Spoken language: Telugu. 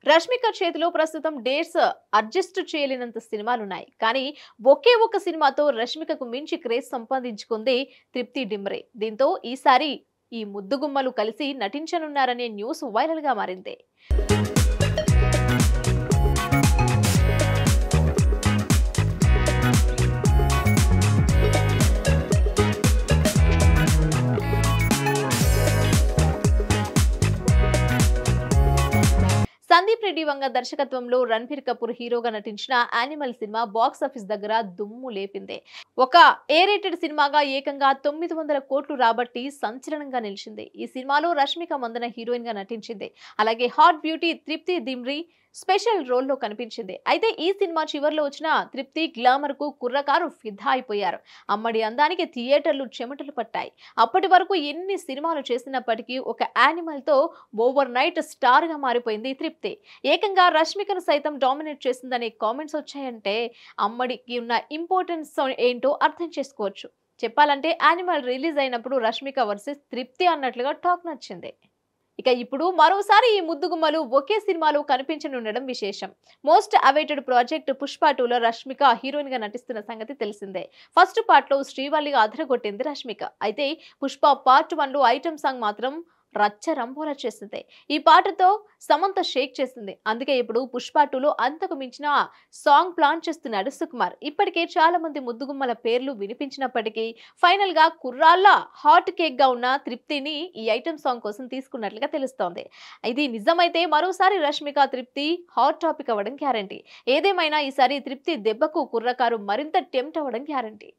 రష్మిక చేతిలో ప్రస్తుతం డేట్స్ అడ్జస్ట్ చేయలేనంత సినిమాలున్నాయి. కానీ ఒకే ఒక్క సినిమాతో రష్మికకు మించి క్రేజ్ సంపాదించుకుంది తృప్తి డిమ్రే. దీంతో ఈసారి ఈ ముద్దుగుమ్మలు కలిసి నటించనున్నారనే న్యూస్ వైరల్ గా మారింది. సందీప్ రెడ్డి వంగ దర్శకత్వంలో రణబీర్ కపూర్ హీరోగా నటించిన యానిమల్ సినిమా బాక్స్ ఆఫీస్ దగ్గర దుమ్ము లేపింది. ఒక ఏ రేటెడ్ సినిమాగా ఏకంగా 900 కోట్లు రాబట్టి సంచలనంగా నిలిచింది. ఈ సినిమాలో రష్మిక మందన హీరోయిన్ గా నటించింది. అలాగే హాట్ బ్యూటీ తృప్తి దిమ్రీ స్పెషల్ రోల్లో కనిపించింది. అయితే ఈ సినిమా చివర్లో వచ్చిన తృప్తి గ్లామర్ కు కుర్రకారు ఫిదా అయిపోయారు. అమ్మడి అందానికి థియేటర్లు చెమటలు పట్టాయి. అప్పటి వరకు ఎన్ని సినిమాలు చేసినప్పటికీ ఒక యానిమల్ తో ఓవర్ నైట్ స్టార్ గా మారిపోయింది తృప్తి. ఏకంగా రష్మికను సైతం డామినేట్ చేసిందనే కామెంట్స్ వచ్చాయంటే అమ్మడికి ఉన్న ఇంపార్టెన్స్ ఏంటో అర్థం చేసుకోవచ్చు. చెప్పాలంటే యానిమల్ రిలీజ్ అయినప్పుడు రష్మిక వర్సెస్ తృప్తి అన్నట్లుగా టాక్ నచ్చింది. ఇక ఇప్పుడు మరోసారి ఈ ముద్దుగుమ్మలు ఒకే సినిమాలో కనిపించనుండడం విశేషం. మోస్ట్ అవైటెడ్ ప్రాజెక్ట్ పుష్ప 2లో రష్మిక హీరోయిన్ గా నటిస్తున్న సంగతి తెలిసిందే. ఫస్ట్ పార్ట్ లో శ్రీవల్లిగా అదరగొట్టింది రష్మిక. అయితే పుష్ప పార్ట్ 1లో ఐటమ్ సాంగ్ మాత్రం రచ్చ రంబోలా చేసింది. ఈ పాటతో సమంత షేక్ చేసింది. అందుకే ఇప్పుడు పుష్ప 2లో అంతకు మించిన సాంగ్ ప్లాన్ చేస్తున్నాడు సుకుమార్. ఇప్పటికే చాలా మంది ముద్దుగుమ్మల పేర్లు వినిపించినప్పటికీ ఫైనల్ గా కుర్రాళ్ళ హాట్ కేక్ గా ఉన్న తృప్తిని ఈ ఐటమ్ సాంగ్ కోసం తీసుకున్నట్లుగా తెలుస్తోంది. ఇది నిజమైతే మరోసారి రష్మిక తృప్తి హాట్ టాపిక్ అవ్వడం గ్యారంటీ. ఏదేమైనా ఈసారి తృప్తి దెబ్బకు కుర్రకారు మరింత టెంప్ట్ అవ్వడం గ్యారంటీ.